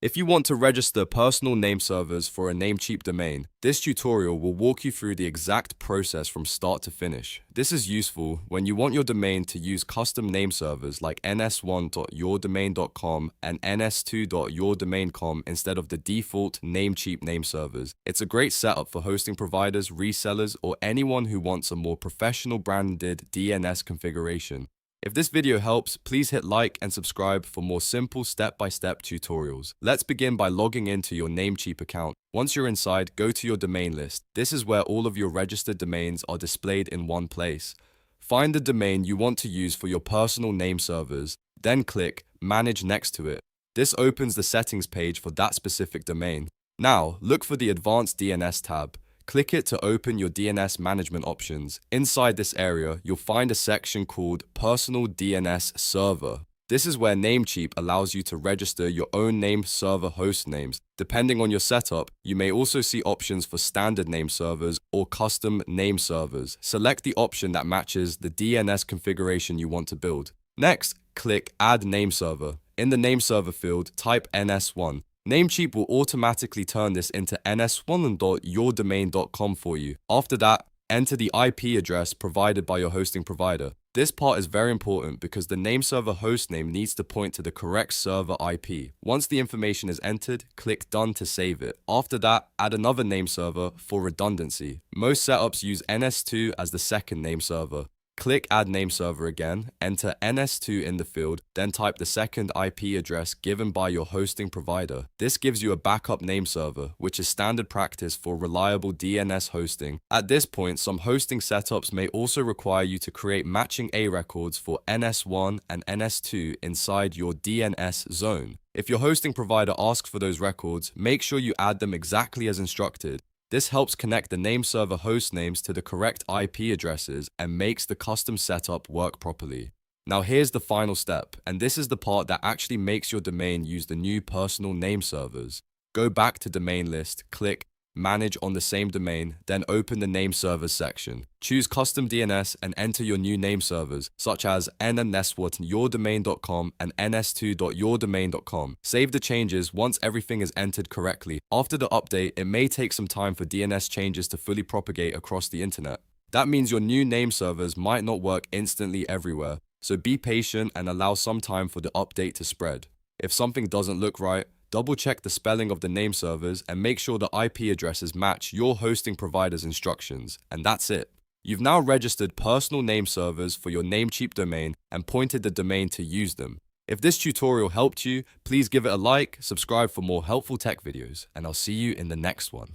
If you want to register personal name servers for a Namecheap domain, this tutorial will walk you through the exact process from start to finish. This is useful when you want your domain to use custom name servers like ns1.yourdomain.com and ns2.yourdomain.com instead of the default Namecheap name servers. It's a great setup for hosting providers, resellers, or anyone who wants a more professional branded DNS configuration. If this video helps, please hit like and subscribe for more simple step-by-step tutorials. Let's begin by logging into your Namecheap account. Once you're inside, go to your domain list. This is where all of your registered domains are displayed in one place. Find the domain you want to use for your personal name servers, then click Manage next to it. This opens the settings page for that specific domain. Now, look for the Advanced DNS tab. Click it to open your DNS management options. Inside this area, you'll find a section called Personal DNS Server. This is where Namecheap allows you to register your own name server host names. Depending on your setup, you may also see options for standard name servers or custom name servers. Select the option that matches the DNS configuration you want to build. Next, click Add Name Server. In the name server field, type NS1. Namecheap will automatically turn this into ns1.yourdomain.com for you. After that, enter the IP address provided by your hosting provider. This part is very important because the nameserver hostname needs to point to the correct server IP. Once the information is entered, click Done to save it. After that, add another nameserver for redundancy. Most setups use NS2 as the second nameserver. Click Add Nameserver again, enter NS2 in the field, then type the second IP address given by your hosting provider. This gives you a backup nameserver, which is standard practice for reliable DNS hosting. At this point, some hosting setups may also require you to create matching A records for NS1 and NS2 inside your DNS zone. If your hosting provider asks for those records, make sure you add them exactly as instructed. This helps connect the nameserver host names to the correct IP addresses and makes the custom setup work properly. Now here's the final step, and this is the part that actually makes your domain use the new personal name servers. Go back to domain list, click Manage on the same domain, then open the name servers section. Choose custom DNS and enter your new name servers, such as ns1.yourdomain.com and ns2.yourdomain.com. Save the changes once everything is entered correctly. After the update, it may take some time for DNS changes to fully propagate across the internet. That means your new name servers might not work instantly everywhere, so be patient and allow some time for the update to spread. If something doesn't look right, double-check the spelling of the name servers and make sure the IP addresses match your hosting provider's instructions. And that's it. You've now registered personal name servers for your Namecheap domain and pointed the domain to use them. If this tutorial helped you, please give it a like, subscribe for more helpful tech videos, and I'll see you in the next one.